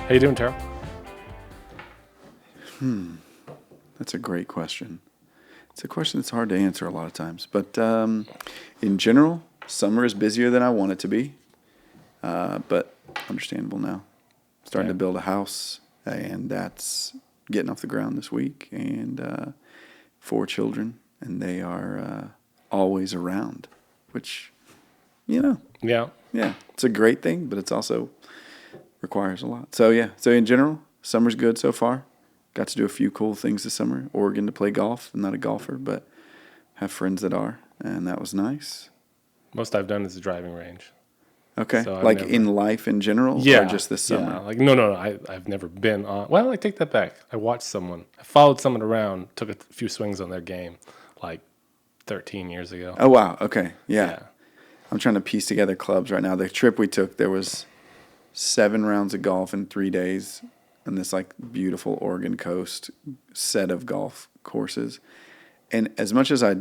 How you doing, Terrell? That's a great question. It's a question that's hard to answer a lot of times. But in general, summer is busier than I want it to be. But understandable now. Starting to build a house, and that's getting off the ground this week. And 4 children, and they are always around, which, yeah, it's a great thing, but it's also requires a lot. So in general, summer's good so far. Got to do a few cool things this summer. Oregon to play golf. I'm not a golfer, but have friends that are, and that was nice. Most I've done is the driving range. Okay, So like in life in general, or just this summer? Yeah, like no. I've never been on. Well, I take that back. I watched someone. I followed someone around. Took a few swings on their game, like 13 years ago. Oh wow. Okay. Yeah. I'm trying to piece together clubs right now. The trip we took, there was 7 rounds of golf in 3 days, on this like beautiful Oregon coast set of golf courses. And as much as I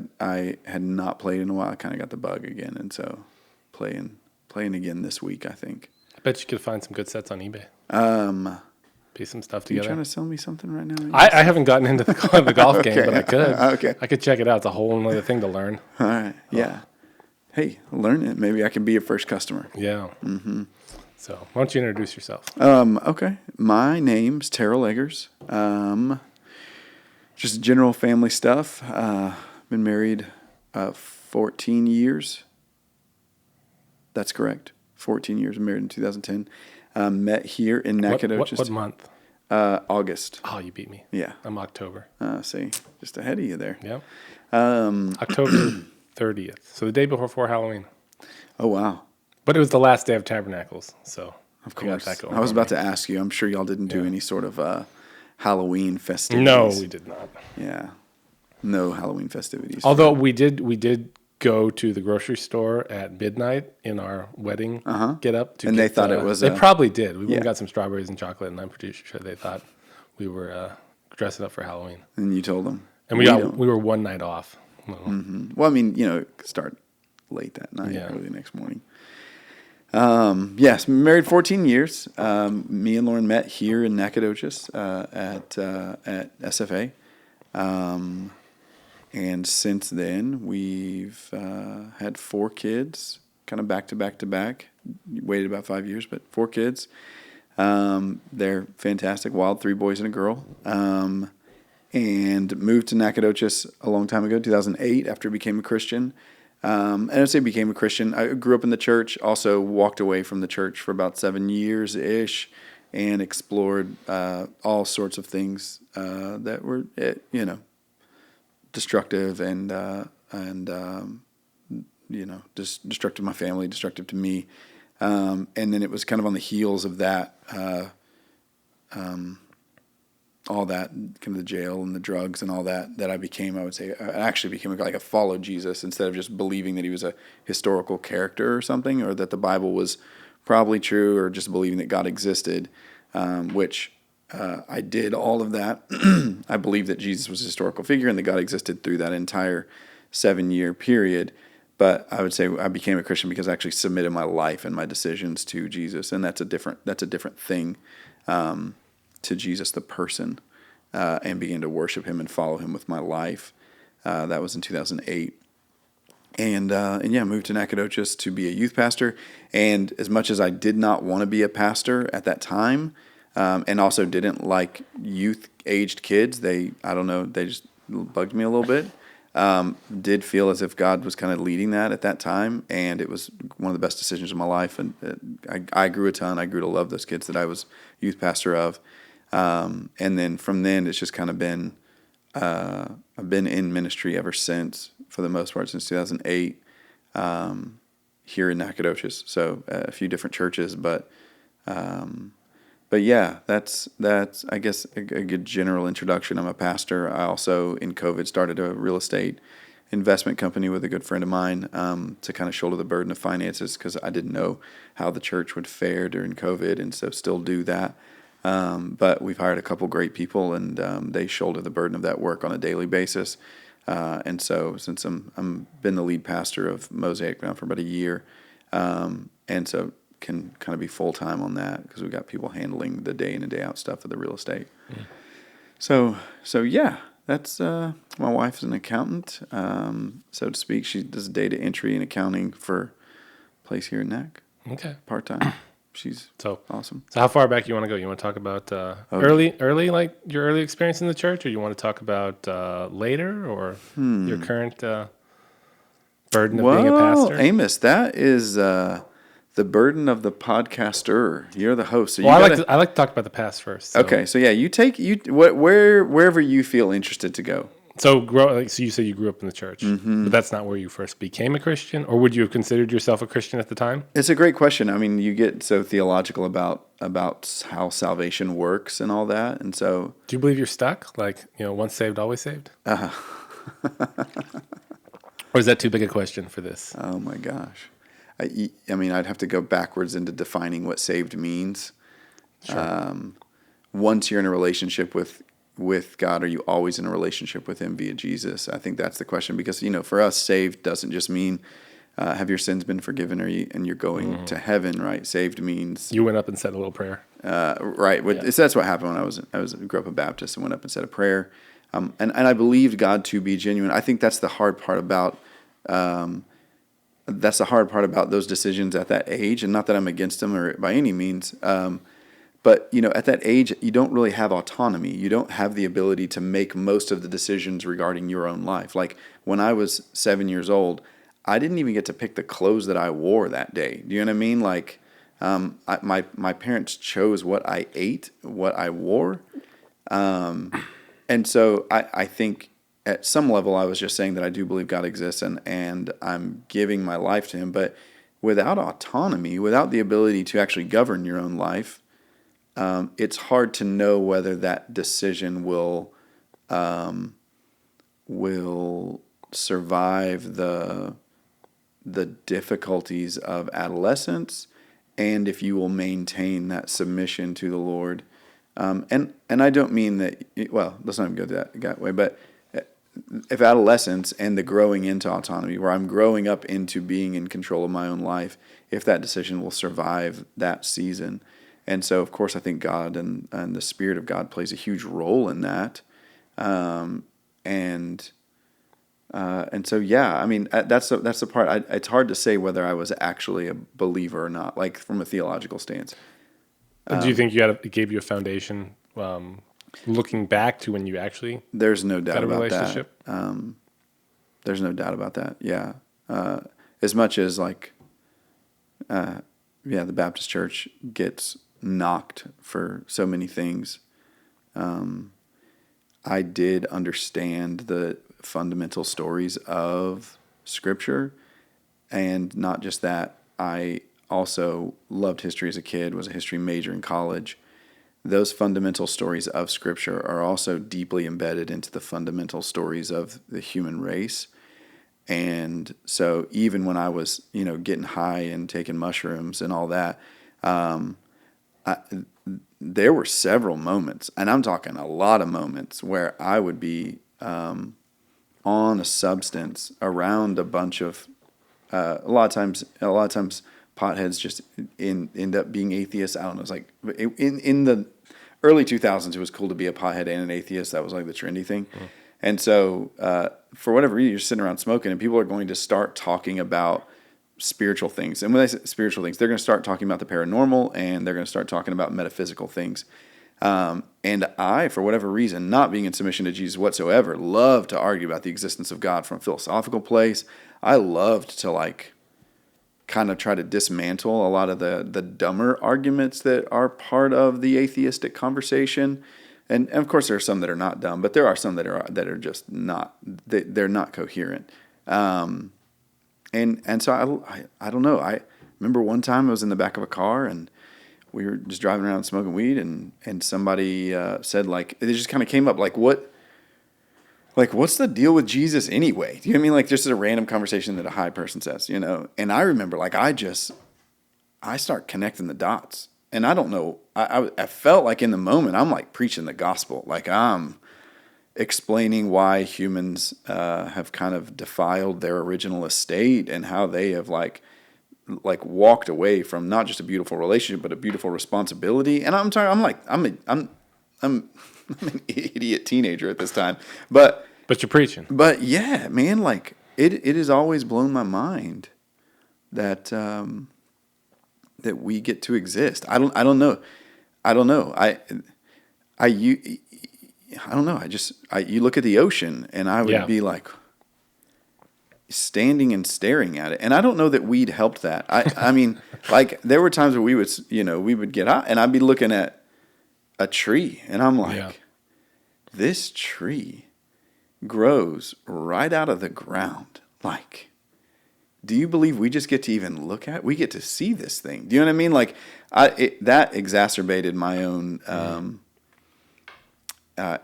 had not played in a while, I kind of got the bug again, and so playing again this week, I think. I bet you could find some good sets on eBay. Piece some stuff together. You trying to sell me something right now? I haven't gotten into the golf game, but I could. Okay. I could check it out. It's a whole other thing to learn. All right. Yeah. Hey, learn it. Maybe I can be your first customer. Yeah. Mm-hmm. So why don't you introduce yourself? Okay. My name's Terrell Eggers. Just general family stuff. Been married 14 years. That's correct. 14 years. Married in 2010. Met here in Nacogdoches. What month? August. Oh, you beat me. Yeah. I'm October. See, just ahead of you there. Yeah. October 30th. So the day before Halloween. Oh, wow. But it was the last day of Tabernacles, so of course. Got that going I was about to ask you. I'm sure y'all didn't do any sort of Halloween festivities. No, we did not. Yeah. No Halloween festivities. Although we did go to the grocery store at midnight in our wedding get up. And they thought it was They probably did. We went and got some strawberries and chocolate, and I'm pretty sure they thought we were dressing up for Halloween. And you told them. And we were one night off. Well, I mean, start late that night, early the next morning. Yes, married 14 years. Me and Lauren met here in Nacogdoches at SFA. And since then, we've had 4 kids, kind of back to back to back. Waited about 5 years, but 4 kids. They're fantastic, wild 3 boys and a girl. And moved to Nacogdoches a long time ago, 2008, after I became a Christian. And I say became a Christian. I grew up in the church, also walked away from the church for about 7 years-ish, and explored all sorts of things that were, destructive and destructive to my family, destructive to me. And then it was kind of on the heels of that, all that, kind of the jail and the drugs and all that I became, I would say, I actually became like a follow Jesus instead of just believing that he was a historical character or something, or that the Bible was probably true, or just believing that God existed, which I did all of that. I believe that Jesus was a historical figure and that God existed through that entire 7-year period. But I would say I became a Christian because I actually submitted my life and my decisions to Jesus, and that's a different thing. To Jesus, the person, and began to worship him and follow him with my life. That was in 2008. And moved to Nacogdoches to be a youth pastor. And as much as I did not want to be a pastor at that time, and also didn't like youth-aged kids, they just bugged me a little bit. Did feel as if God was kind of leading that at that time, and it was one of the best decisions of my life. And I grew a ton. I grew to love those kids that I was youth pastor of. And then from then, it's just kind of been, I've been in ministry ever since, for the most part, since 2008, here in Nacogdoches. So a few different churches, but yeah, that's I guess a good general introduction. I'm a pastor. I also, in COVID, started a real estate investment company with a good friend of mine, to kind of shoulder the burden of finances, because I didn't know how the church would fare during COVID, and so still do that. But we've hired a couple great people, and they shoulder the burden of that work on a daily basis. And so since I'm been the lead pastor of Mosaic now for about a year, and so can kind of be full time on that because we got people handling the day in and day out stuff of the real estate. So yeah, that's my wife's an accountant, so to speak. She does data entry and accounting for a place here in Nac. Okay. Part time. She's awesome. So how far back you want to go? You want to talk about early, like your early experience in the church, or you want to talk about later, or your current burden of being a pastor? Amos, that is the burden of the podcaster. You're the host. So I like to talk about the past first. So. Okay, so yeah, wherever you feel interested to go. So you say you grew up in the church, but that's not where you first became a Christian, or would you have considered yourself a Christian at the time? It's a great question. I mean, you get so theological about how salvation works and all that, and so. Do you believe you're stuck? Like, once saved, always saved? Or is that too big a question for this? Oh my gosh. I mean, I'd have to go backwards into defining what saved means. Sure. Once you're in a relationship with God, are you always in a relationship with Him via Jesus? I think that's the question because, for us, saved doesn't just mean have your sins been forgiven and you're going to heaven, right? Saved means... You went up and said a little prayer. Right. Yeah. That's what happened when I grew up a Baptist and went up and said a prayer. And I believed God to be genuine. I think that's the hard part about... That's the hard part about those decisions at that age, and not that I'm against them or by any means. But, at that age, you don't really have autonomy. You don't have the ability to make most of the decisions regarding your own life. Like when I was 7 years old, I didn't even get to pick the clothes that I wore that day. Do you know what I mean? Like my parents chose what I ate, what I wore. And so I think at some level I was just saying that I do believe God exists and I'm giving my life to Him. But without autonomy, without the ability to actually govern your own life, it's hard to know whether that decision will survive the difficulties of adolescence, and if you will maintain that submission to the Lord. And I don't mean that. Well, let's not even go that way. But if adolescence and the growing into autonomy, where I'm growing up into being in control of my own life, if that decision will survive that season. And so, of course, I think God and the Spirit of God plays a huge role in that. And so, yeah, I mean, that's the part. It's hard to say whether I was actually a believer or not, like from a theological stance. Do you think it gave you a foundation looking back to when you actually there's no doubt got a about relationship? That. There's no doubt about that. Yeah. As much as the Baptist Church gets knocked for so many things, I did understand the fundamental stories of Scripture, and not just that, I also loved history as a kid, was a history major in college. Those fundamental stories of Scripture are also deeply embedded into the fundamental stories of the human race. And so even when I was, getting high and taking mushrooms and all that, there were several moments, and I'm talking a lot of moments, where I would be on a substance around a bunch of a lot of times potheads just end up being atheists. I don't know. It's like in the early 2000s, it was cool to be a pothead and an atheist. That was like the trendy thing. And so for whatever reason, you're sitting around smoking, and people are going to start talking about spiritual things. And when they say spiritual things, they're going to start talking about the paranormal, and they're going to start talking about metaphysical things. And I, for whatever reason, not being in submission to Jesus whatsoever, love to argue about the existence of God from a philosophical place. I loved to kind of try to dismantle a lot of the dumber arguments that are part of the atheistic conversation. And of course, there are some that are not dumb, but there are some that are just not. They're not coherent. And so I don't know. I remember one time I was in the back of a car, and we were just driving around smoking weed, and somebody said, it just kind of came up, what's the deal with Jesus anyway? Do you know what I mean? Just a random conversation that a high person says, And I remember, I start connecting the dots. And I don't know, I felt like in the moment, I'm preaching the gospel. I'm explaining why humans have kind of defiled their original estate, and how they have like walked away from not just a beautiful relationship, but a beautiful responsibility. And I'm sorry, I'm an idiot teenager at this time, but you're preaching. But yeah, man, like it has always blown my mind that that we get to exist. I don't know. I don't know. You look at the ocean and I would be like standing and staring at it. And I don't know that weed helped that. I mean, like there were times where we would get out and I'd be looking at a tree and I'm like, this tree grows right out of the ground. Like, do you believe we just get to even look at it? We get to see this thing. Do you know what I mean? Like, that exacerbated my own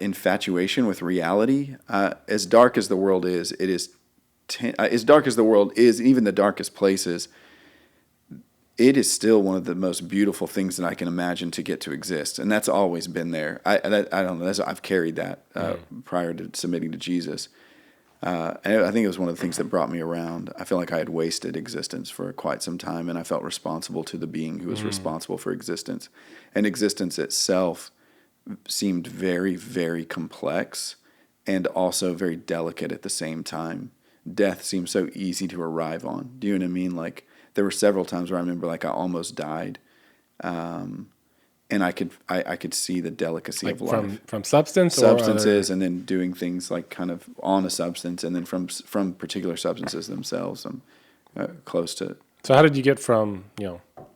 infatuation with reality. As dark as the world is, as dark as the world is, even the darkest places, it is still one of the most beautiful things that I can imagine to get to exist. And that's always been there. I don't know. I've carried that prior to submitting to Jesus. And I think it was one of the things that brought me around. I feel like I had wasted existence for quite some time, and I felt responsible to the being who was responsible for existence. And existence itself seemed very, very complex and also very delicate at the same time. Death seemed so easy to arrive on. Do you know what I mean? Like, there were several times where I remember like I almost died, and I could see the delicacy like of life from substances, and then doing things like kind of on a substance, and then from particular substances themselves. I'm close to. So how did you get from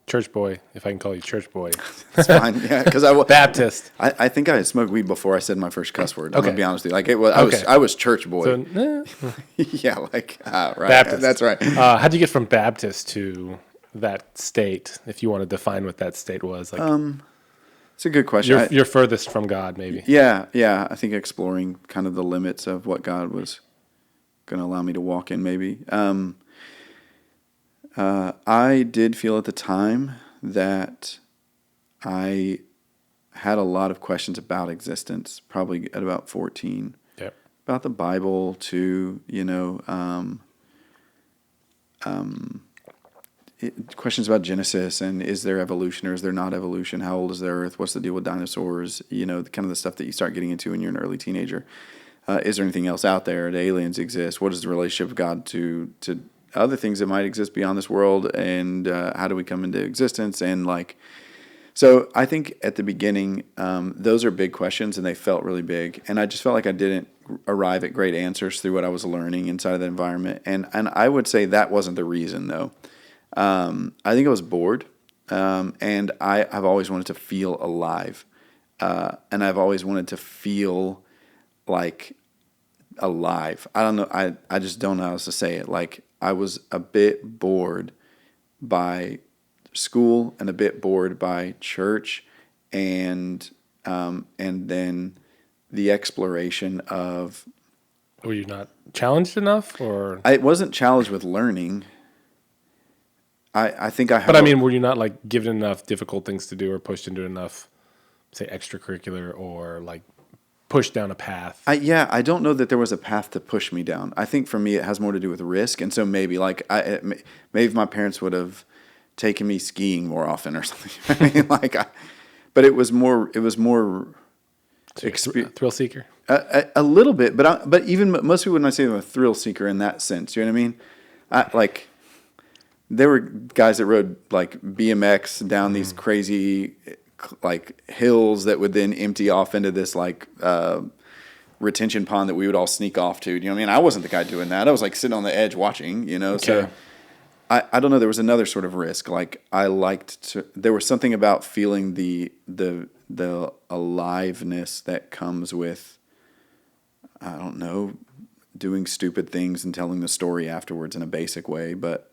church boy, if I can call you church boy? It's fine, yeah, because I was Baptist. I think I had smoked weed before I said my first cuss word. I'm gonna be honest with you. Like I was church boy. So, yeah, like right. Baptist. That's right. How did you get from Baptist to that state? If you want to define what that state was, like, it's a good question. You're furthest from God, maybe. Yeah. I think exploring kind of the limits of what God was going to allow me to walk in, maybe. I did feel at the time that I had a lot of questions about existence, probably at about 14. Yep. About the Bible, too, questions about Genesis and is there evolution or is there not evolution? How old is the Earth? What's the deal with dinosaurs? Kind of the stuff that you start getting into when you're an early teenager. Is there anything else out there? Do aliens exist? What is the relationship of God to other things that might exist beyond this world? And how do we come into existence? And so I think at the beginning, those are big questions and they felt really big. And I just felt like I didn't arrive at great answers through what I was learning inside of the environment. And I would say that wasn't the reason, though. I think I was bored, and I've always wanted to feel alive, and I've always wanted to feel like alive. I don't know. I just don't know how else to say it. Like I was a bit bored by school and a bit bored by church, and then the exploration of. Were you not challenged enough, or I wasn't challenged with learning. I think I have. But I mean, were you not like given enough difficult things to do or pushed into enough, say, extracurricular or like pushed down a path? I don't know that there was a path to push me down. I think for me it has more to do with risk. And so maybe maybe if my parents would have taken me skiing more often or something. I mean, but it was more. So thrill seeker? A little bit, but even most people wouldn't say I'm a thrill seeker in that sense. You know what I mean? There were guys that rode like BMX down these crazy like hills that would then empty off into this like retention pond that we would all sneak off to. You know what I mean? I wasn't the guy doing that. I was like sitting on the edge watching, Okay. So I don't know. There was another sort of risk. Like I liked to. There was something about feeling the aliveness that comes with. I don't know, doing stupid things and telling the story afterwards in a basic way, but.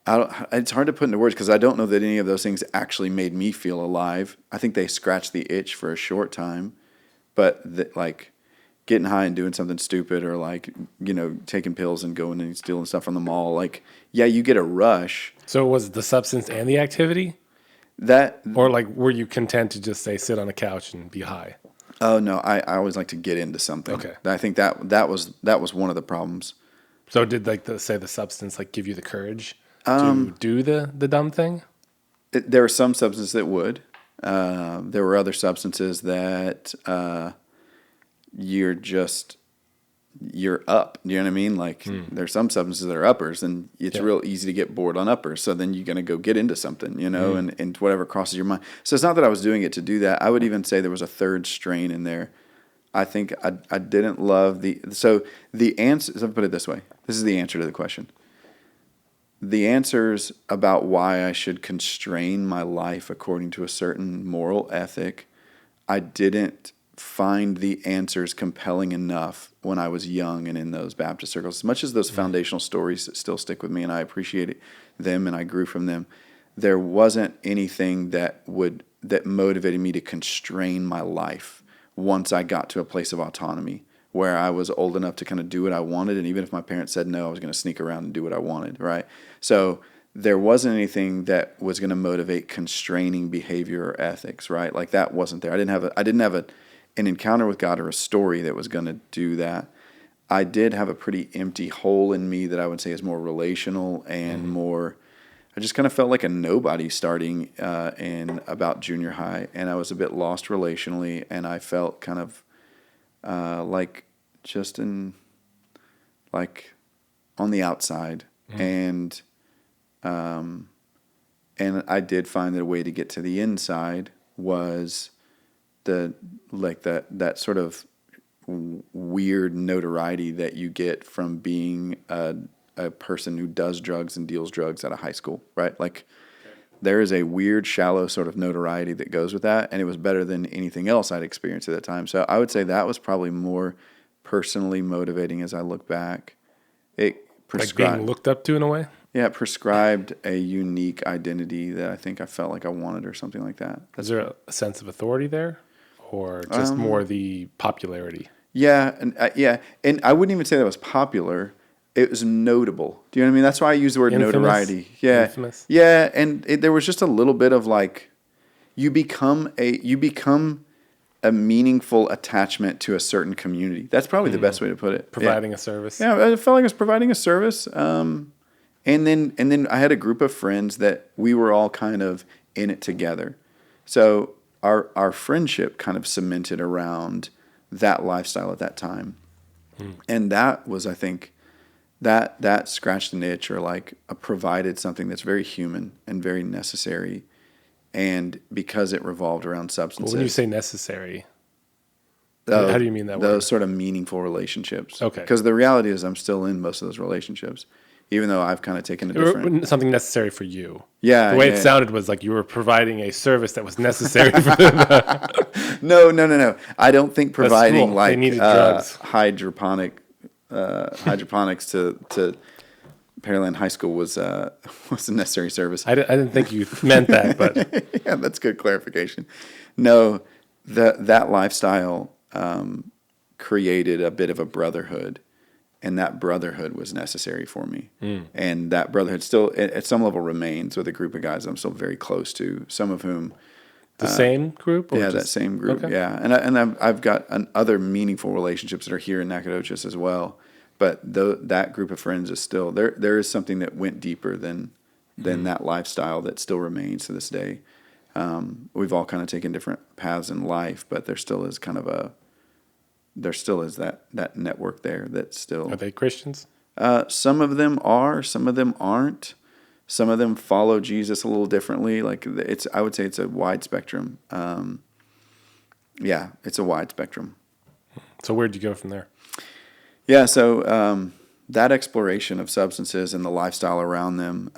It's hard to put into words because I don't know that any of those things actually made me feel alive. I think they scratched the itch for a short time, but like getting high and doing something stupid or like, taking pills and going and stealing stuff from the mall, like, yeah, you get a rush. So was it the substance and the activity? Or like, were you content to just say, sit on a couch and be high? Oh no, I always like to get into something. Okay. I think that was one of the problems. So did the substance give you the courage to do the dumb thing? There were some substances that would. There were other substances that you're up. You know what I mean? There's some substances that are uppers, and it's real easy to get bored on uppers. So then you're going to go get into something, and whatever crosses your mind. So it's not that I was doing it to do that. I would even say there was a third strain in there. I think I didn't love the answer. Let me put it this way. This is the answer to the question. The answers about why I should constrain my life according to a certain moral ethic, I didn't find the answers compelling enough when I was young and in those Baptist circles. As much as those foundational stories still stick with me and I appreciate them and I grew from them, there wasn't anything that motivated me to constrain my life once I got to a place of autonomy where I was old enough to kind of do what I wanted. And even if my parents said no, I was going to sneak around and do what I wanted, right? So there wasn't anything that was going to motivate constraining behavior or ethics, right? Like that wasn't there. I didn't have an encounter with God or a story that was going to do that. I did have a pretty empty hole in me that I would say is more relational and more, I just kind of felt like a nobody starting in about junior high, and I was a bit lost relationally, and I felt kind of just on the outside, and I did find that a way to get to the inside was that sort of weird notoriety that you get from being a person who does drugs and deals drugs at a high school, right? There is a weird, shallow sort of notoriety that goes with that, and it was better than anything else I'd experienced at that time. So I would say that was probably more personally motivating as I look back. It prescribed, being looked up to in a way? Yeah, it prescribed a unique identity that I think I felt like I wanted or something like that. Is there a sense of authority there, or just more the popularity? Yeah, and I wouldn't even say that was popular. It was notable. Do you know what I mean? That's why I use the word Infamous? notoriety. Yeah, Infamous? Yeah, and there was just a little bit of you become a meaningful attachment to a certain community. That's probably the best way to put it. Providing a service. Yeah, I felt like I was providing a service. And then I had a group of friends that we were all kind of in it together. So our friendship kind of cemented around that lifestyle at that time. And that was, I think, that scratched an itch or provided something that's very human and very necessary. And because it revolved around substances. Well, when you say necessary, how do you mean that word? Those sort of meaningful relationships. Okay. Because the reality is I'm still in most of those relationships, even though I've kind of taken a different... Something necessary for you. Yeah. The way it sounded was like you were providing a service that was necessary for them. No. I don't think providing cool. They needed drugs. Hydroponics to Pearland High School was a necessary service. I didn't think you meant that, but... Yeah, that's good clarification. No, that lifestyle created a bit of a brotherhood, and that brotherhood was necessary for me. And that brotherhood still, at some level, remains with a group of guys I'm still very close to, some of whom... The same group? Or that same group, okay. Yeah. And I've got other meaningful relationships that are here in Nacogdoches as well. But that group of friends is still there is something that went deeper than that lifestyle that still remains to this day. We've all kind of taken different paths in life, but there still is that network there that still. Are they Christians? Some of them are, some of them aren't. Some of them follow Jesus a little differently. I would say it's a wide spectrum. It's a wide spectrum. So where'd you go from there? Yeah, so that exploration of substances and the lifestyle around them,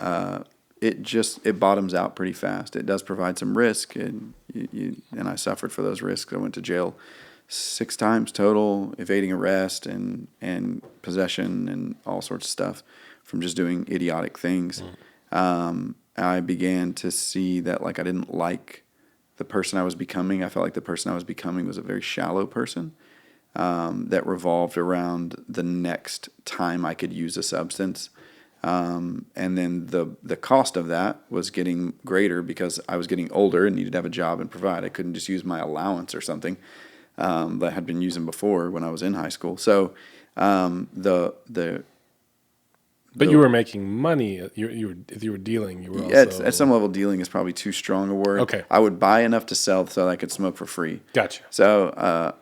it bottoms out pretty fast. It does provide some risk, and I suffered for those risks. I went to jail 6 times total, evading arrest and possession and all sorts of stuff from just doing idiotic things. I began to see that I didn't like the person I was becoming. I felt like the person I was becoming was a very shallow person. That revolved around the next time I could use a substance. And then the cost of that was getting greater because I was getting older and needed to have a job and provide. I couldn't just use my allowance or something that I had been using before when I was in high school. So the But you were making money. If you were dealing, you were also... At some level, dealing is probably too strong a word. Okay. I would buy enough to sell so that I could smoke for free. Gotcha. So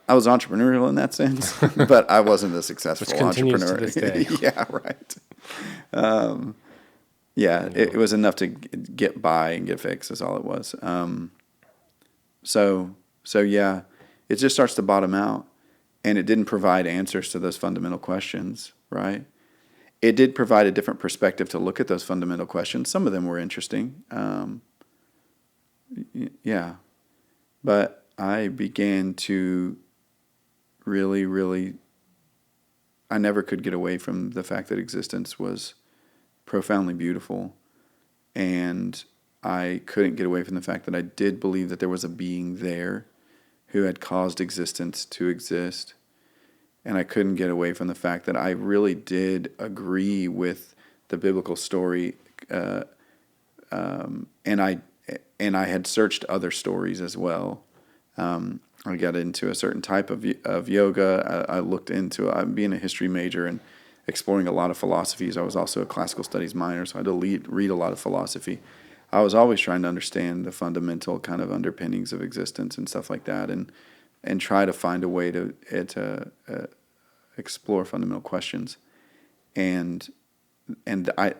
I was entrepreneurial in that sense, but I wasn't a successful entrepreneur. To this day. Yeah, right. It was enough to get by and get fixed. Is all it was. So yeah, it just starts to bottom out, and it didn't provide answers to those fundamental questions, right? It did provide a different perspective to look at those fundamental questions. Some of them were interesting. But I began to really, I never could get away from the fact that existence was profoundly beautiful. And I couldn't get away from the fact that I did believe that there was a being there who had caused existence to exist. And I couldn't get away from the fact that I really did agree with the biblical story, and I had searched other stories as well. I got into a certain type of yoga. I looked into being a history major and exploring a lot of philosophies. I was also a classical studies minor, so I had to read a lot of philosophy. I was always trying to understand the fundamental kind of underpinnings of existence and stuff like that, and try to find a way to explore fundamental questions. And I,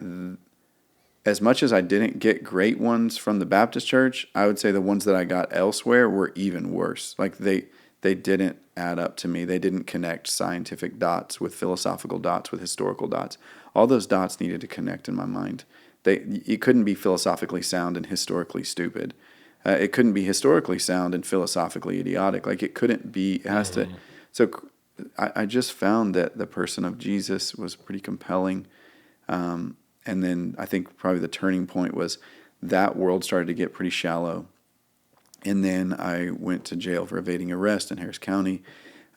as much as I didn't get great ones from the Baptist church, I would say the ones that I got elsewhere were even worse. Like they didn't add up to me. They didn't connect scientific dots with philosophical dots with historical dots. All those dots needed to connect in my mind. It couldn't be philosophically sound and historically stupid. It couldn't be historically sound and philosophically idiotic. Like it couldn't be. It has to. So I just found that the person of Jesus was pretty compelling. And then I think probably the turning point was that world started to get pretty shallow. And then I went to jail for evading arrest in Harris County.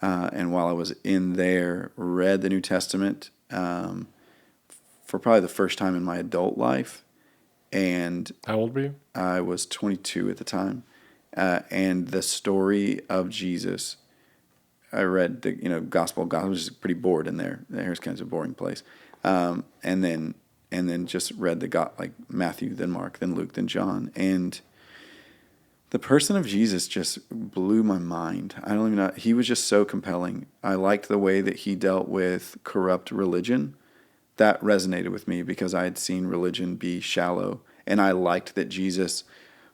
And while I was in there, read the New Testament for probably the first time in my adult life. And how old were you? I was 22 at the time. And the story of Jesus, I read the Gospel. I was just pretty bored in there. Harris County's a boring place. And then just read like Matthew, then Mark, then Luke, then John. And the person of Jesus just blew my mind. I don't even know. He was just so compelling. I liked the way that he dealt with corrupt religion. That resonated with me because I had seen religion be shallow. And I liked that Jesus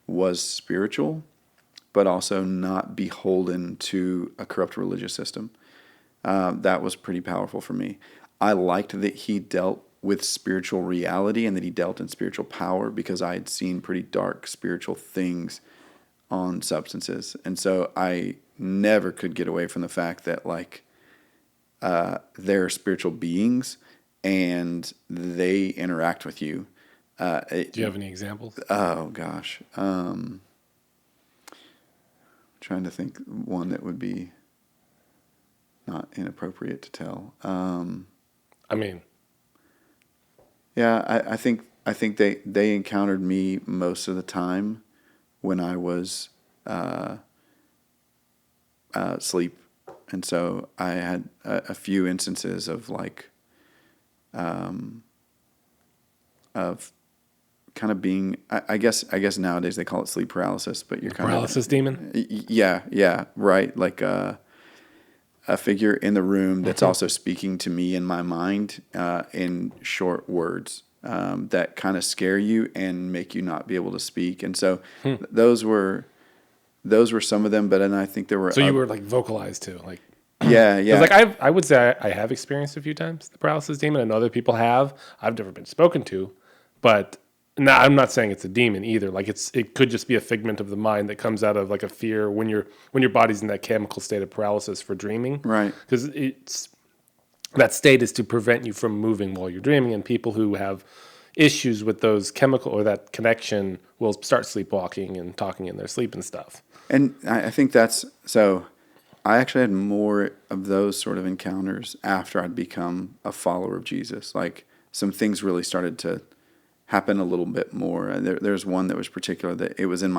was spiritual, but also not beholden to a corrupt religious system. That was pretty powerful for me. I liked that he dealt with spiritual reality and that he dealt in spiritual power because I had seen pretty dark spiritual things on substances. And so I never could get away from the fact that they're spiritual beings and they interact with you. Do you have any examples? Oh gosh. Trying to think one that would be not inappropriate to tell. I think they encountered me most of the time when I was asleep, and so I had a few instances of of kind of being. I guess nowadays they call it sleep paralysis, but you're kind paralysis of demon. Yeah, right. Like a figure in the room that's also speaking to me in my mind in short words that kind of scare you and make you not be able to speak. And so those were some of them. But then I think there were. So you were vocalized too, Yeah. I would say I have experienced a few times the paralysis demon, and other people have. I've never been spoken to, but. No, I'm not saying it's a demon either. It could just be a figment of the mind that comes out of a fear when your body's in that chemical state of paralysis for dreaming. Right. Because that state is to prevent you from moving while you're dreaming, and people who have issues with those chemical or that connection will start sleepwalking and talking in their sleep and stuff. And I think that's so. I actually had more of those sort of encounters after I'd become a follower of Jesus. Some things really started to happen a little bit more. There's one that was particular that it was in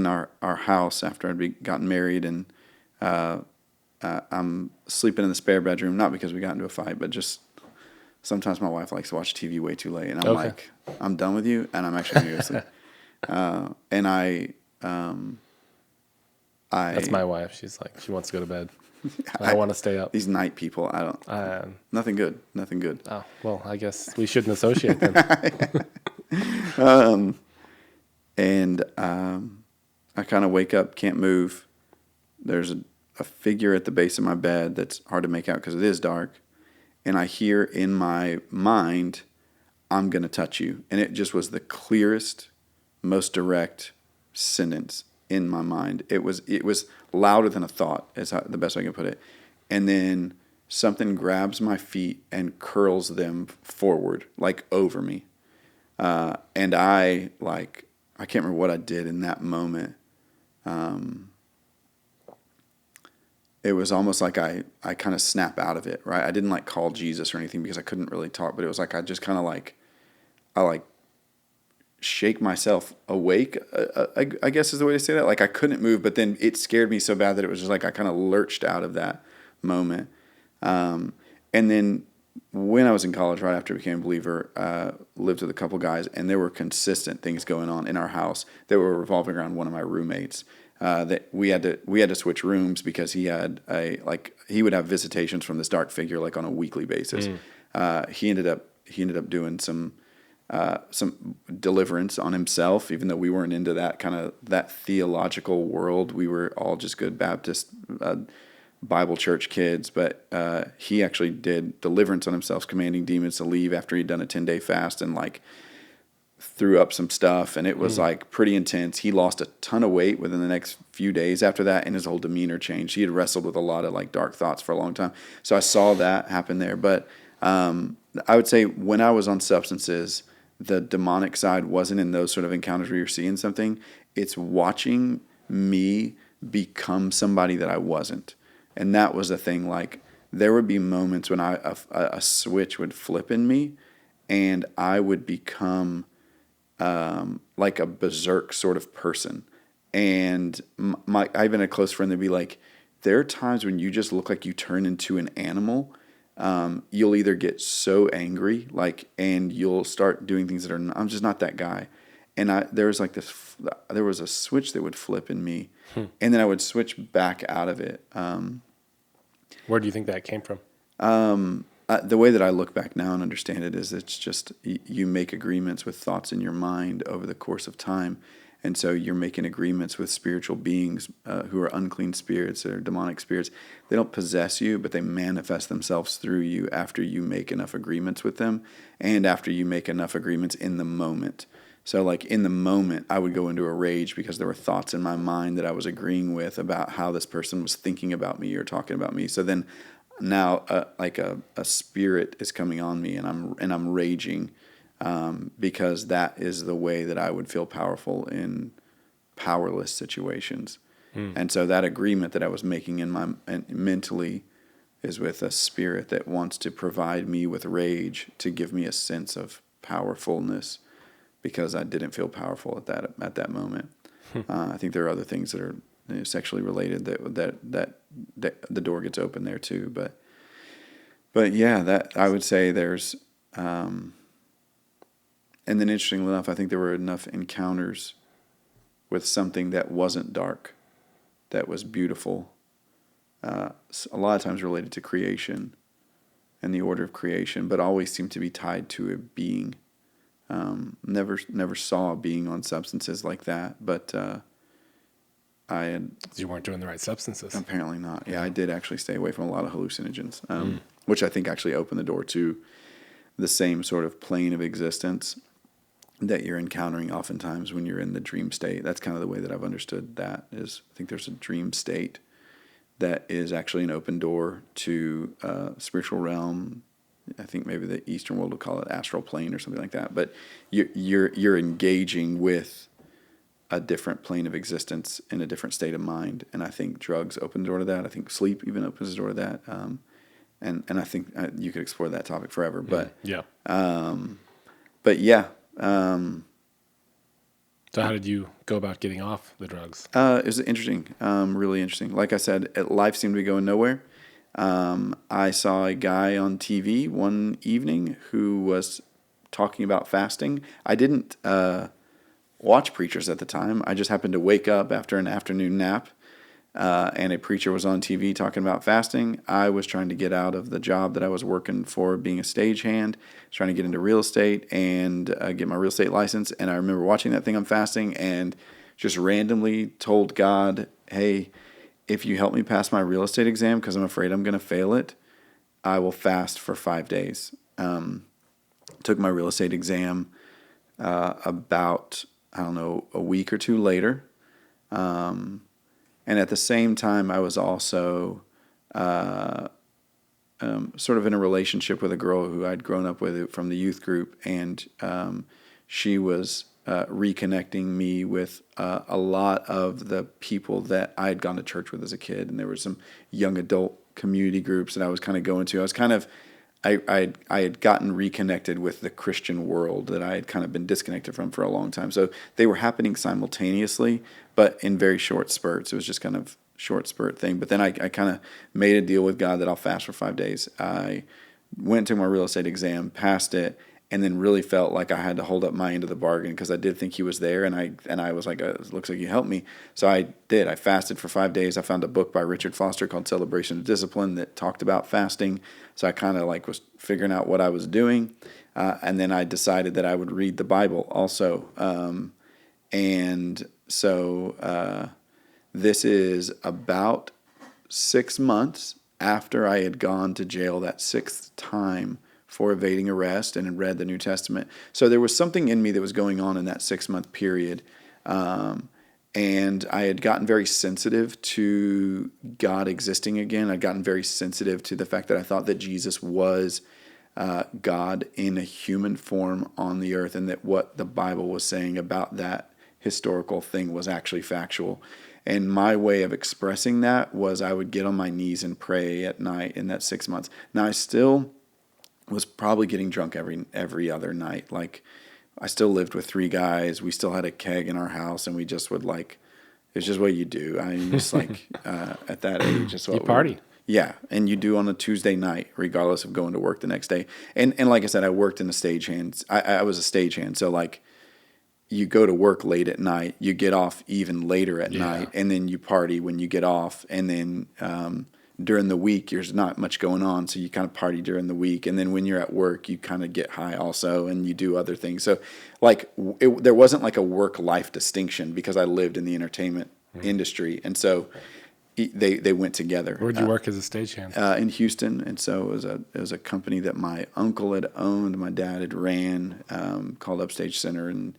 our house after I'd gotten married, and I'm sleeping in the spare bedroom, not because we got into a fight, but just Sometimes my wife likes to watch TV way too late, and I'm Okay. like, I'm done with you, and I'm actually going to go sleep. And That's my wife. She's like, she wants to go to bed. I want to stay up. These night people, I don't. Nothing good. Nothing good. Oh, well, I guess we shouldn't associate then. And I kind of wake up, can't move. There's a figure at the base of my bed that's hard to make out because it is dark. And I hear in my mind, I'm going to touch you. And it just was the clearest, most direct sentence in my mind. It was louder than a thought, is the best I can put it. And then something grabs my feet and curls them forward, like over me. And I can't remember what I did in that moment. It was almost like I kind of snap out of it, right? I didn't like call Jesus or anything because I couldn't really talk, but it was like I just kind of I shake myself awake, I guess is the way to say that. Like I couldn't move, but then it scared me so bad that it was just like I kind of lurched out of that moment. And then when I was in college, right after I became a believer, lived with a couple guys, and there were consistent things going on in our house that were revolving around one of my roommates. That we had to switch rooms because he would have visitations from this dark figure like on a weekly basis. He ended up doing some deliverance on himself, even though we weren't into that theological world. We were all just good Baptist Bible church kids, but he actually did deliverance on himself, commanding demons to leave after he'd done a 10-day fast and threw up some stuff, and it was pretty intense. He lost a ton of weight within the next few days after that, and his whole demeanor changed. He had wrestled with a lot of dark thoughts for a long time. So I saw that happen there. But I would say when I was on substances, the demonic side wasn't in those sort of encounters where you're seeing something. It's watching me become somebody that I wasn't. And that was the thing. There would be moments when a switch would flip in me, and I would become like a berserk sort of person. And I even had a close friend that'd be like, there are times when you just look like you turn into an animal. You'll either get so angry, and you'll start doing things that I'm just not that guy. And there was a switch that would flip in me, and then I would switch back out of it. Where do you think that came from? The way that I look back now and understand it is it's just you make agreements with thoughts in your mind over the course of time. And so you're making agreements with spiritual beings who are unclean spirits or demonic spirits. They don't possess you, but they manifest themselves through you after you make enough agreements with them and after you make enough agreements in the moment. So in the moment, I would go into a rage because there were thoughts in my mind that I was agreeing with about how this person was thinking about me or talking about me. So then now a spirit is coming on me and I'm raging because that is the way that I would feel powerful in powerless situations. And so that agreement that I was making mentally is with a spirit that wants to provide me with rage to give me a sense of powerfulness because I didn't feel powerful at that moment. I think there are other things that are sexually related that the door gets open there too. But yeah, that I would say there's, and then interestingly enough, I think there were enough encounters with something that wasn't dark, that was beautiful, a lot of times related to creation and the order of creation, but always seemed to be tied to a being. Never saw a being on substances like that, but You weren't doing the right substances. Apparently not. Yeah, I did actually stay away from a lot of hallucinogens, which I think actually opened the door to the same sort of plane of existence that you're encountering oftentimes when you're in the dream state. That's kind of the way that I've understood that is I think there's a dream state that is actually an open door to spiritual realm. I think maybe the Eastern world would call it astral plane or something like that. But you're engaging with a different plane of existence in a different state of mind. And I think drugs open the door to that. I think sleep even opens the door to that. And I think you could explore that topic forever. But yeah. But yeah. So how did you go about getting off the drugs? It was interesting, really interesting. Like I said, life seemed to be going nowhere. I saw a guy on TV one evening who was talking about fasting. I didn't watch preachers at the time. I just happened to wake up after an afternoon nap, and a preacher was on TV talking about fasting. I was trying to get out of the job that I was working for, being a stagehand, trying to get into real estate and get my real estate license. And I remember watching that thing on fasting and just randomly told God, hey, if you help me pass my real estate exam, because I'm afraid I'm going to fail it, I will fast for 5 days. Took my real estate exam about, I don't know, a week or two later. And at the same time, I was also sort of in a relationship with a girl who I'd grown up with from the youth group, and she was reconnecting me with a lot of the people that I had gone to church with as a kid, and there were some young adult community groups that I was kind of going to. I was kind of I had gotten reconnected with the Christian world that I had kind of been disconnected from for a long time. So they were happening simultaneously, but in very short spurts. It was just kind of short spurt thing. But then I kind of made a deal with God that I'll fast for 5 days. I went to my real estate exam, passed it, and then really felt like I had to hold up my end of the bargain because I did think He was there, and I was like, it looks like You helped me. So I did. I fasted for 5 days. I found a book by Richard Foster called Celebration of Discipline that talked about fasting. So I kind of like was figuring out what I was doing, and then I decided that I would read the Bible also. And so this is about 6 months after I had gone to jail that sixth time for evading arrest and had read the New Testament. So there was something in me that was going on in that 6 month period. And I had gotten very sensitive to God existing again. I'd gotten very sensitive to the fact that I thought that Jesus was God in a human form on the earth, and that what the Bible was saying about that historical thing was actually factual. And my way of expressing that was I would get on my knees and pray at night in that 6 months. Now, I still was probably getting drunk every other night. Like, I still lived with 3 guys. We still had a keg in our house, and we just would it's just what you do. I mean, just like at that age, it's what You party. Yeah, and you do on a Tuesday night, regardless of going to work the next day. And like I said, I worked in the stagehand. I was a stagehand, so like you go to work late at night, you get off even later at night, and then you party when you get off, and then during the week, there's not much going on, so you kind of party during the week. And then when you're at work, you kind of get high also, and you do other things. So, like, there wasn't like a work-life distinction because I lived in the entertainment industry. And so they went together. Where'd you work as a stagehand? In Houston. And so it was a company that my uncle had owned, my dad had ran, called Upstage Center. And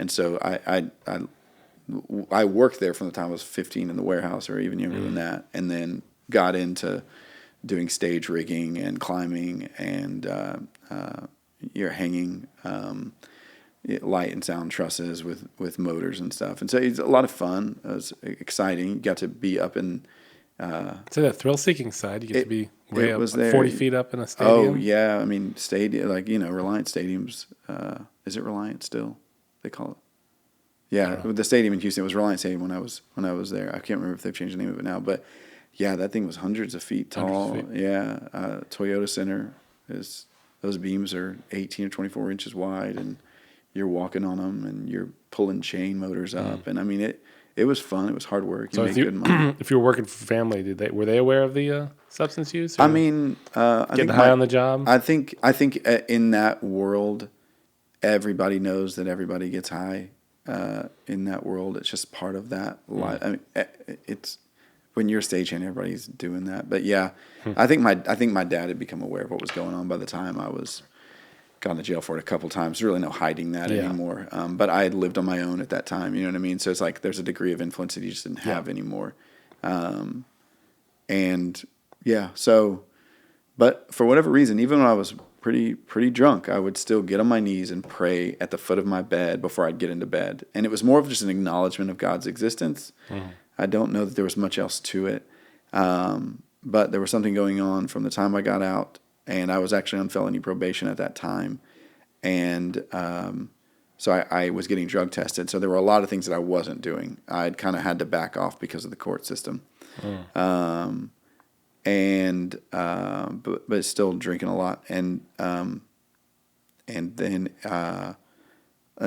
so I worked there from the time I was 15 in the warehouse, or even younger than that, and then got into doing stage rigging and climbing and you're hanging light and sound trusses with motors and stuff. And so it's a lot of fun. It was exciting. You got to be up in to the thrill-seeking side, you get to be way up, was like there. 40 feet up in a stadium. Oh, yeah. I mean, stadium, like, Reliant Stadium's, is it Reliant still? They call it. Yeah, the stadium in Houston, it was Reliant Stadium when I was there. I can't remember if they've changed the name of it now, but yeah, that thing was hundreds of feet tall. Hundreds of feet. Yeah, Toyota Center those beams are 18 or 24 inches wide, and you're walking on them, and you're pulling chain motors up, and I mean it was fun. It was hard work. You make good money. If you were working for family, were they aware of the substance use? I mean, I get think high on the job. I think in that world, everybody knows that everybody gets high. In that world, it's just part of that life. I mean, it's when you're a stagehand, everybody's doing that. But yeah, I think my dad had become aware of what was going on by the time I was gone to jail for it a couple times. There's really no hiding that anymore. But I had lived on my own at that time. You know what I mean? So it's like there's a degree of influence that you just didn't have anymore. And yeah, so, but for whatever reason, even when I was pretty drunk, I would still get on my knees and pray at the foot of my bed before I'd get into bed. And it was more of just an acknowledgement of God's existence. I don't know that there was much else to it. But there was something going on from the time I got out, and I was actually on felony probation at that time. And so I was getting drug tested. So there were a lot of things that I wasn't doing. I'd kind of had to back off because of the court system. and but still drinking a lot. And then I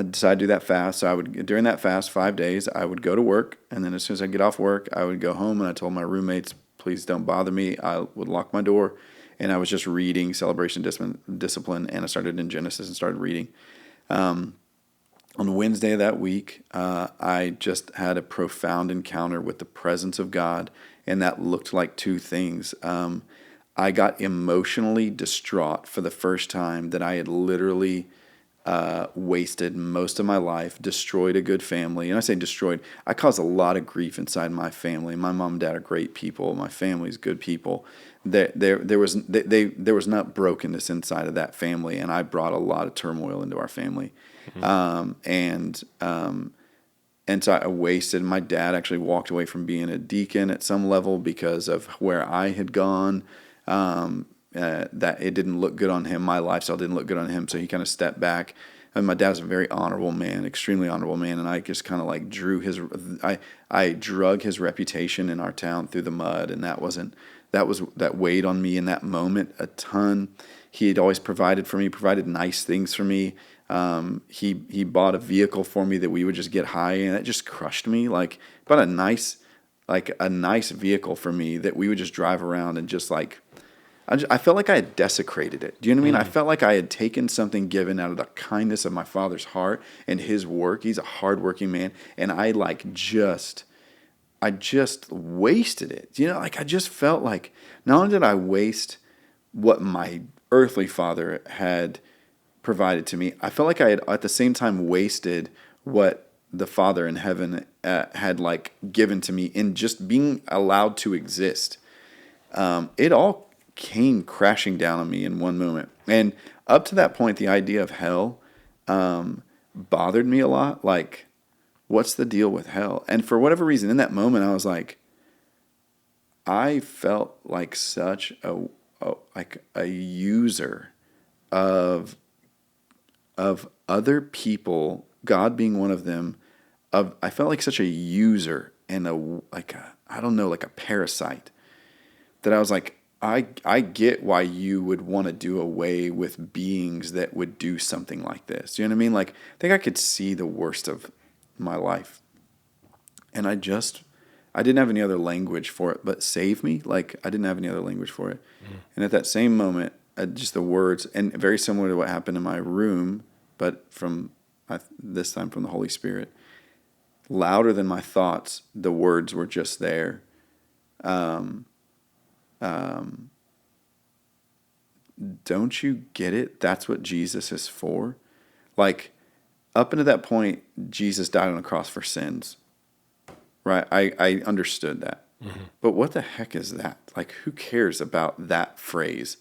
decided to do that fast. So during that fast, 5 days, I would go to work, and then as soon as I get off work, I would go home, and I told my roommates, please don't bother me. I would lock my door, and I was just reading Celebration Discipline, and I started in Genesis and started reading. On Wednesday of that week, I just had a profound encounter with the presence of God, and that looked like two things. I got emotionally distraught for the first time that I had literally wasted most of my life, destroyed a good family. And I say destroyed, I caused a lot of grief inside my family. My mom and dad are great people. My family's good people. There was not brokenness inside of that family, and I brought a lot of turmoil into our family. And so I wasted. My dad actually walked away from being a deacon at some level because of where I had gone. That it didn't look good on him. My lifestyle didn't look good on him, so he kind of stepped back. And my dad's a very honorable man, extremely honorable man, and I just kind of like I drug his reputation in our town through the mud, and that weighed on me in that moment a ton. He had always provided for me, provided nice things for me. He bought a vehicle for me that we would just get high in. That just crushed me. Like bought a nice vehicle for me that we would just drive around and just like. I felt like I had desecrated it. Do you know what I mean? I felt like I had taken something given out of the kindness of my father's heart and his work. He's a hardworking man, and I just wasted it. You know, like I just felt like not only did I waste what my earthly father had provided to me, I felt like I had at the same time wasted what the Father in heaven had like given to me in just being allowed to exist. It all came crashing down on me in one moment. And up to that point, the idea of hell bothered me a lot. Like, what's the deal with hell? And for whatever reason, in that moment, I was like, I felt like such a user of other people, God being one of them. I felt like such a user and a parasite, that I was like, I get why you would want to do away with beings that would do something like this. You know what I mean? Like, I think I could see the worst of my life. And I didn't have any other language for it, but save me. Like, I didn't have any other language for it. And at that same moment, just the words, and very similar to what happened in my room, but this time from the Holy Spirit, louder than my thoughts, the words were just there. Don't you get it? That's what Jesus is for. Like, up until that point, Jesus died on a cross for sins, right? I understood that. Mm-hmm. But what the heck is that? Like, who cares about that phrase?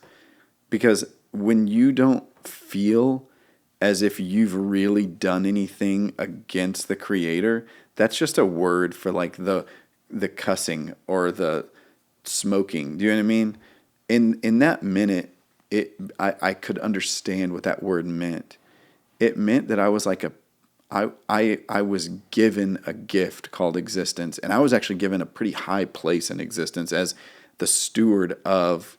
Because when you don't feel as if you've really done anything against the Creator, that's just a word for like the cussing or the smoking. Do you know what I mean? In that minute, I could understand what that word meant. It meant that I was like I was given a gift called existence, and I was actually given a pretty high place in existence as the steward of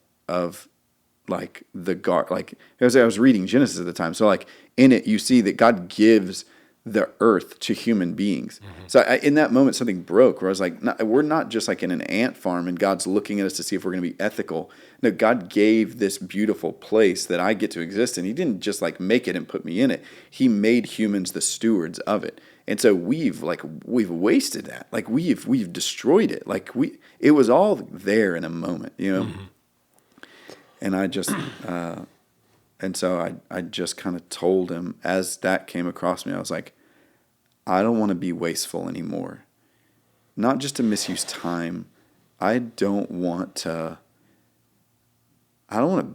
like the guard. Like, I was reading Genesis at the time, so like in it you see that God gives the earth to human beings. Mm-hmm. So in that moment, something broke where I was like, we're not just like in an ant farm and God's looking at us to see if we're going to be ethical. No, God gave this beautiful place that I get to exist in. He didn't just like make it and put me in it. He made humans the stewards of it. And so we've wasted that. Like we've destroyed it. Like it was all there in a moment, you know? Mm-hmm. And I just, and so I just kind of told him as that came across me, I was like, I don't want to be wasteful anymore. Not just to misuse time. I don't want to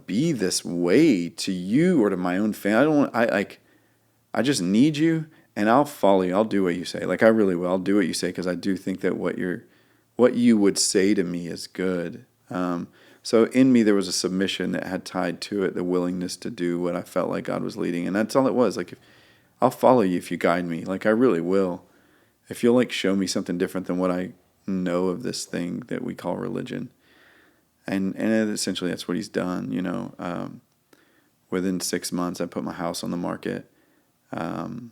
be this way to you or to my own family. I just need you, and I'll follow you. I'll do what you say. Like, I really will. I'll do what you say, because I do think that what you would say to me is good. So in me, there was a submission that had tied to it, the willingness to do what I felt like God was leading. And that's all it was. Like, I'll follow you if you guide me. Like, I really will. If you'll, like, show me something different than what I know of this thing that we call religion. and essentially that's what he's done. Within 6 months, I put my house on the market, and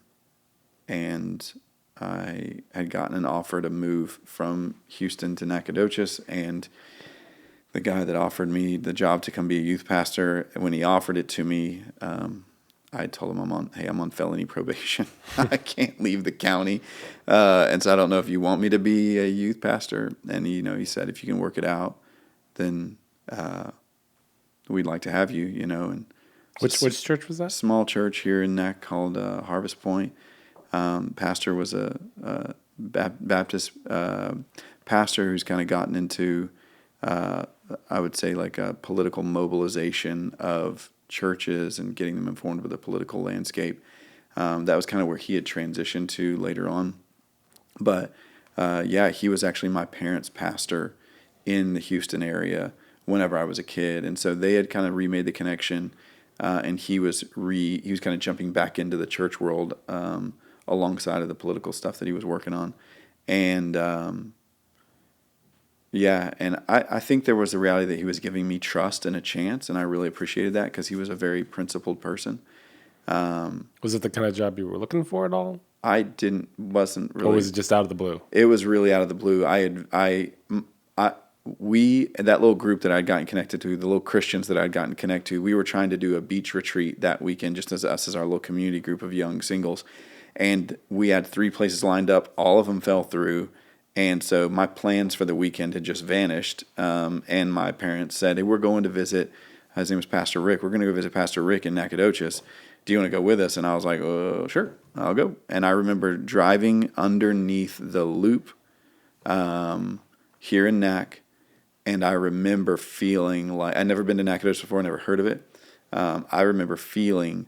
I had gotten an offer to move from Houston to Nacogdoches, and the guy that offered me the job to come be a youth pastor, when he offered it to me, I told him I'm on felony probation. I can't leave the county, and so I don't know if you want me to be a youth pastor. And he said, if you can work it out, then we'd like to have you. And Which church was that? small church here in Nac called Harvest Point. Pastor was a Baptist pastor who's kind of gotten into, I would say, like a political mobilization of churches and getting them informed with the political landscape. That was kind of where he had transitioned to later on. But he was actually my parents' pastor in the Houston area whenever I was a kid, and so they had kind of remade the connection. And he was kind of jumping back into the church world alongside of the political stuff that he was working on, and I think there was the reality that he was giving me trust and a chance, and I really appreciated that because he was a very principled person. Was it the kind of job you were looking for at all? Wasn't really. Or was it just out of the blue? It was really out of the blue. That little group that I'd gotten connected to, the little Christians that I'd gotten connected to, we were trying to do a beach retreat that weekend, just as us, as our little community group of young singles. And we had 3 places lined up. All of them fell through. And so my plans for the weekend had just vanished. And my parents said, hey, we're going to visit, his name was Pastor Rick. We're going to go visit Pastor Rick in Nacogdoches. Do you want to go with us? And I was like, sure, I'll go. And I remember driving underneath the loop here in Nac. And I remember feeling like, I'd never been to Nacogdoches before, I never heard of it. I remember feeling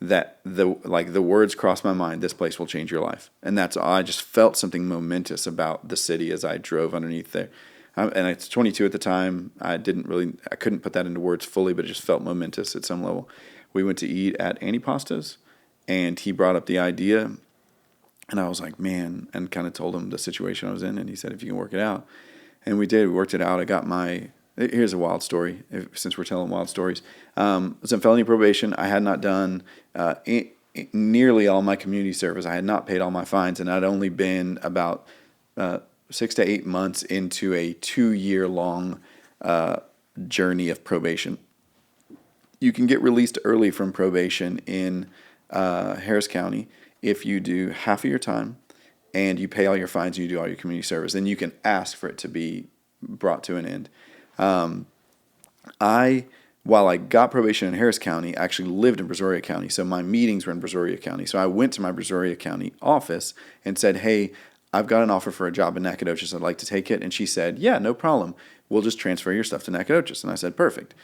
that the words crossed my mind, this place will change your life. And I just felt something momentous about the city as I drove underneath there. And I was 22 at the time. I couldn't put that into words fully, but it just felt momentous at some level. We went to eat at Antipasta's, and he brought up the idea, and I was like, man, and kind of told him the situation I was in, and he said, if you can work it out. And we did. We worked it out. I got here's a wild story, since we're telling wild stories. I was in felony probation. I had not done nearly all my community service. I had not paid all my fines, and I'd only been about 6 to 8 months into a 2-year-long journey of probation. You can get released early from probation in Harris County if you do half of your time and you pay all your fines and you do all your community service. Then you can ask for it to be brought to an end. While I got probation in Harris County, I actually lived in Brazoria County, so my meetings were in Brazoria County. So I went to my Brazoria County office and said, hey, I've got an offer for a job in Nacogdoches. I'd like to take it. And she said, yeah, no problem. We'll just transfer your stuff to Nacogdoches. And I said, perfect.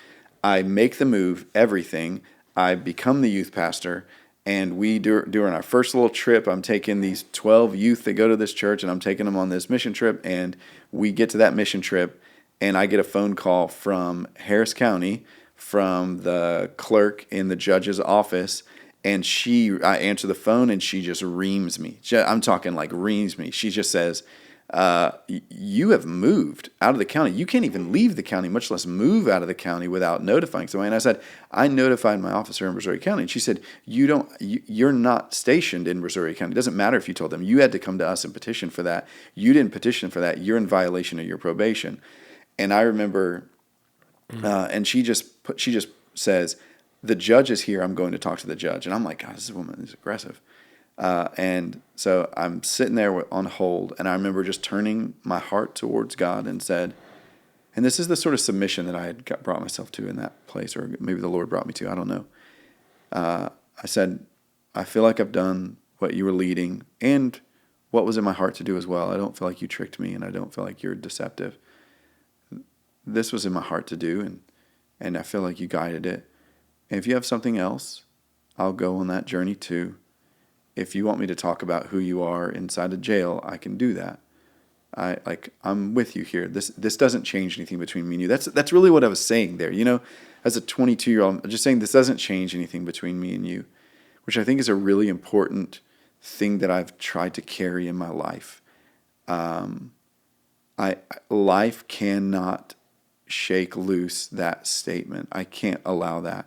I make the move, everything. I become the youth pastor. And we, during our first little trip, I'm taking these 12 youth that go to this church, and I'm taking them on this mission trip. And we get to that mission trip, and I get a phone call from Harris County, from the clerk in the judge's office, and I answer the phone, and she just reams me. I'm talking like reams me. She just says, you have moved out of the county. You can't even leave the county, much less move out of the county without notifying somebody. And I said, I notified my officer in Brazoria County. And she said, you're not stationed in Brazoria County. It doesn't matter if you told them. You had to come to us and petition for that. You didn't petition for that. You're in violation of your probation. And I remember, and she just says, the judge is here. I'm going to talk to the judge. And I'm like, God, this woman is aggressive. And so I'm sitting there on hold, and I remember just turning my heart towards God and said, and this is the sort of submission that I had brought myself to in that place, or maybe the Lord brought me to, I don't know. I said, I feel like I've done what you were leading and what was in my heart to do as well. I don't feel like you tricked me, and I don't feel like you're deceptive. This was in my heart to do, and I feel like you guided it. And if you have something else, I'll go on that journey too. If you want me to talk about who you are inside of jail, I can do that. I'm with you here. This doesn't change anything between me and you. That's really what I was saying there. As a 22-year-old, I'm just saying this doesn't change anything between me and you, which I think is a really important thing that I've tried to carry in my life. Life cannot shake loose that statement. I can't allow that.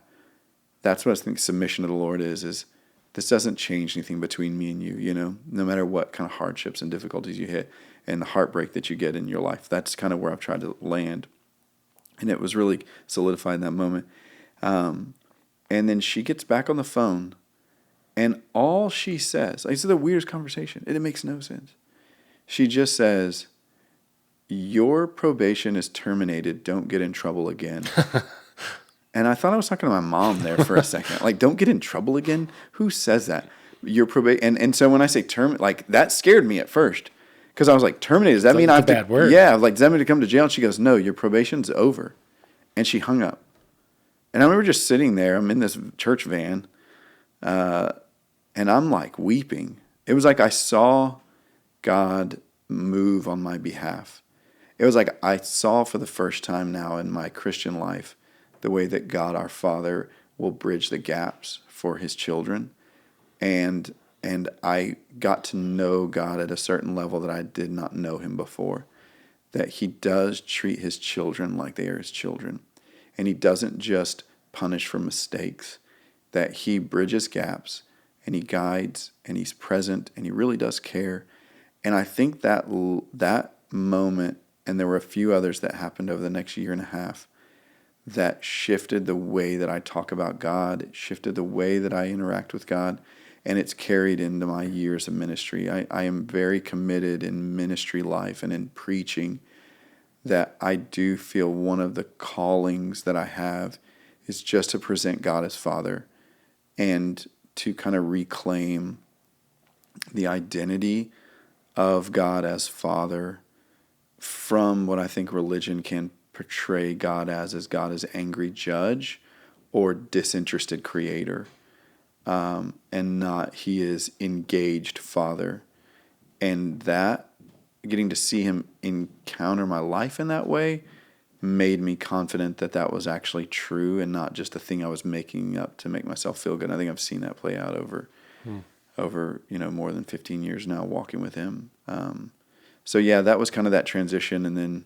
That's what I think submission to the Lord is this doesn't change anything between me and you, you know, no matter what kind of hardships and difficulties you hit and the heartbreak that you get in your life. That's kind of where I've tried to land. And it was really solidified in that moment. And then she gets back on the phone, and all she says, like, it's the weirdest conversation. It makes no sense. She just says, "Your probation is terminated. Don't get in trouble again." And I thought I was talking to my mom there for a second. Like, don't get in trouble again? Who says that? Your probation. And so when I say terminate, like, that scared me at first. Because I was like, terminated, does that mean I have to? Bad word. Yeah, like, does that mean to come to jail? And she goes, "No, your probation's over." And she hung up. And I remember just sitting there. I'm in this church van. And I'm like weeping. It was like I saw God move on my behalf. It was like I saw for the first time now in my Christian life the way that God our Father will bridge the gaps for his children. And I got to know God at a certain level that I did not know him before. That he does treat his children like they are his children. And he doesn't just punish for mistakes. That he bridges gaps and he guides and he's present and he really does care. And I think that moment, and there were a few others that happened over the next year and a half, that shifted the way that I talk about God. It shifted the way that I interact with God. And it's carried into my years of ministry. I am very committed in ministry life and in preaching, that I do feel one of the callings that I have is just to present God as Father and to kind of reclaim the identity of God as Father from what I think religion can portray God as God as angry judge or disinterested creator, and not he is engaged Father. And that, getting to see him encounter my life in that way, made me confident that that was actually true and not just a thing I was making up to make myself feel good. I think I've seen that play out over more than 15 years now walking with him. So yeah, that was kind of that transition. And then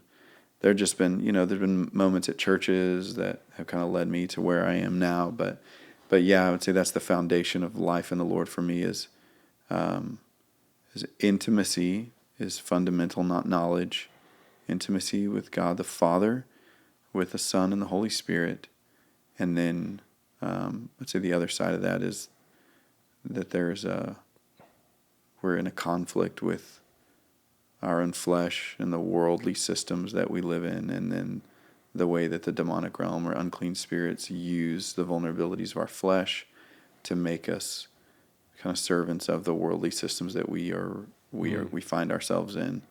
there just been, there's been moments at churches that have kind of led me to where I am now. But yeah, I would say that's the foundation of life in the Lord for me is intimacy is fundamental, not knowledge. Intimacy with God the Father, with the Son and the Holy Spirit. And then I'd say the other side of that is that we're in a conflict with our own flesh and the worldly systems that we live in, and then the way that the demonic realm or unclean spirits use the vulnerabilities of our flesh to make us kind of servants of the worldly systems that we find ourselves in.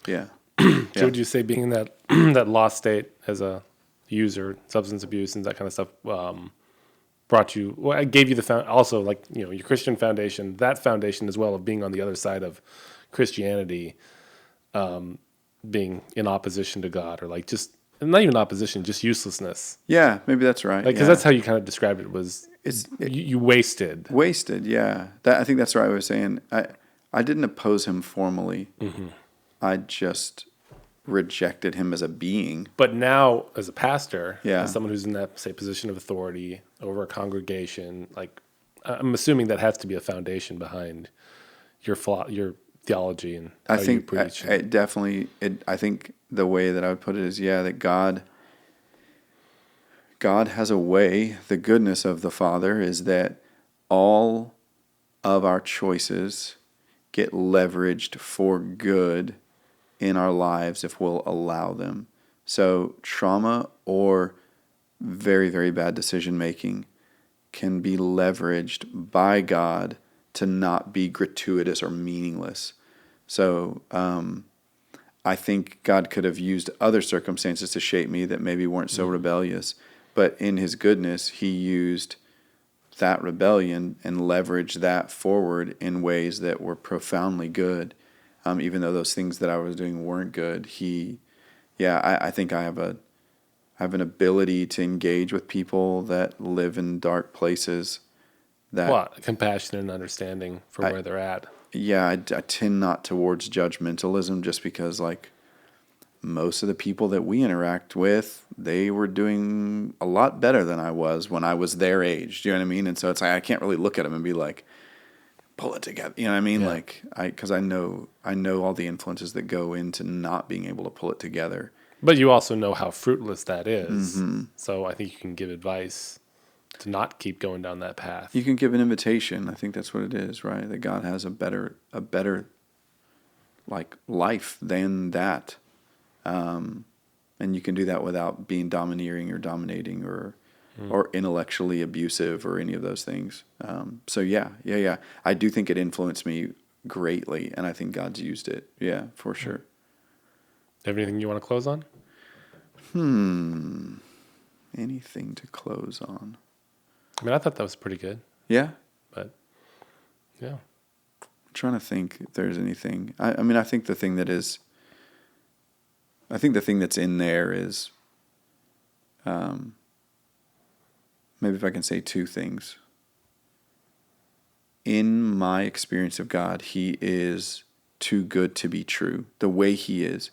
Yeah. So would you say being in that that lost state as a user, substance abuse and that kind of stuff, gave you your Christian foundation, that foundation as well of being on the other side of Christianity, being in opposition to God, or like just not even opposition, just uselessness. Yeah, maybe that's right. Because that's how you kind of described it. You wasted. Wasted, yeah. I think that's right. I was saying I didn't oppose him formally. Mm-hmm. I just rejected him as a being. But now, as a pastor, as someone who's in that, say, position of authority over a congregation, like I'm assuming that has to be a foundation behind your theology and how you preach. I think the way that I would put it is, that God has a way. The goodness of the Father is that all of our choices get leveraged for good in our lives if we'll allow them. So trauma or very, very bad decision making can be leveraged by God to not be gratuitous or meaningless. So I think God could have used other circumstances to shape me that maybe weren't so rebellious, but in his goodness, he used that rebellion and leveraged that forward in ways that were profoundly good. Even though those things that I was doing weren't good, I think I have an ability to engage with people that live in dark places. Compassion and understanding for where they're at. Yeah, I tend not towards judgmentalism just because, most of the people that we interact with, they were doing a lot better than I was when I was their age. Do you know what I mean? And so it's like, I can't really look at them and be like, pull it together. You know what I mean? Yeah. Like, because I know all the influences that go into not being able to pull it together. But you also know how fruitless that is. So I think you can give advice to not keep going down that path. You can give an invitation. I think that's what it is, right? That God has a better like life than that. And you can do that without being domineering or dominating or intellectually abusive or any of those things. So yeah. I do think it influenced me greatly, and I think God's used it. Yeah, for sure. Have anything you want to close on? Anything to close on? I mean, I thought that was pretty good. Yeah. But, yeah. I'm trying to think if there's anything. I mean, I think the thing that's in there is, maybe if I can say two things. In my experience of God, He is too good to be true, the way He is.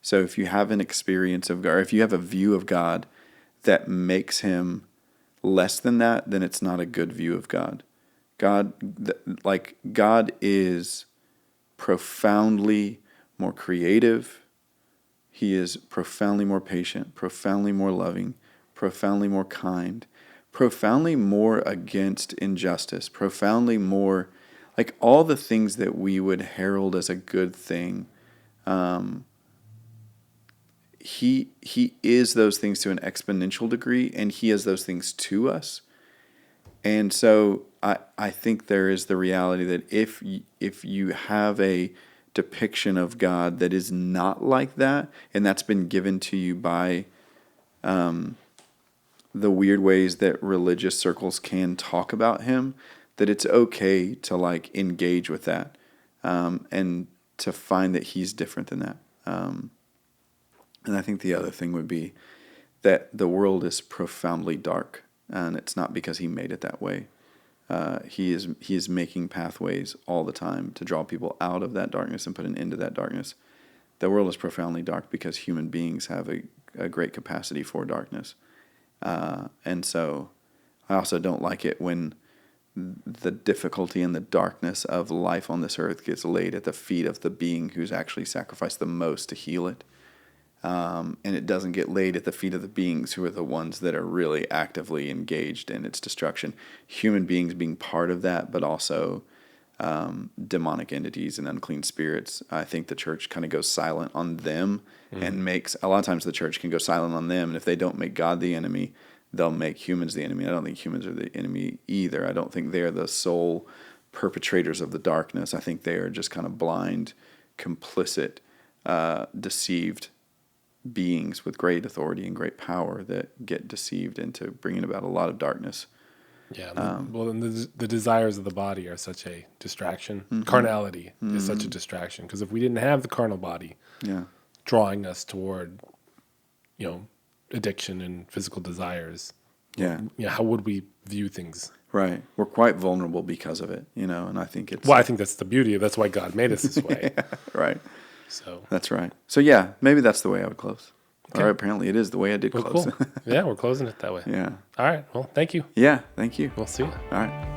So if you have an experience of God, or if you have a view of God that makes Him less than that, then it's not a good view of God. God is profoundly more creative. He is profoundly more patient, profoundly more loving, profoundly more kind, profoundly more against injustice, profoundly more, like all the things that we would herald as a good thing. He is those things to an exponential degree, and He is those things to us. And so I think there is the reality that if you have a depiction of God that is not like that, and that's been given to you by the weird ways that religious circles can talk about Him, that it's okay to like engage with that, and to find that He's different than that. And I think the other thing would be that the world is profoundly dark, and it's not because He made it that way. He is making pathways all the time to draw people out of that darkness and put an end to that darkness. The world is profoundly dark because human beings have a great capacity for darkness. And so I also don't like it when the difficulty and the darkness of life on this earth gets laid at the feet of the being who's actually sacrificed the most to heal it. And it doesn't get laid at the feet of the beings who are the ones that are really actively engaged in its destruction. Human beings being part of that, but also demonic entities and unclean spirits. I think the church kind of goes silent on them and makes, a lot of times the church can go silent on them, and if they don't make God the enemy, they'll make humans the enemy. I don't think humans are the enemy either. I don't think they're the sole perpetrators of the darkness. I think they are just kind of blind, complicit, deceived beings with great authority and great power that get deceived into bringing about a lot of darkness. Yeah. Well, and the desires of the body are such a distraction. Carnality is such a distraction, because if we didn't have the carnal body drawing us toward, addiction and physical desires, how would we view things? Right. We're quite vulnerable because of it, and I think it's... Well, I think that's the beauty. That's why God made us this way. Right. So that's right. So yeah, maybe that's the way I would close. Okay. All right, apparently it is the way I did close. Cool. Yeah, we're closing it that way. Yeah. All right. Well, thank you. Yeah, thank you. We'll see you. All right.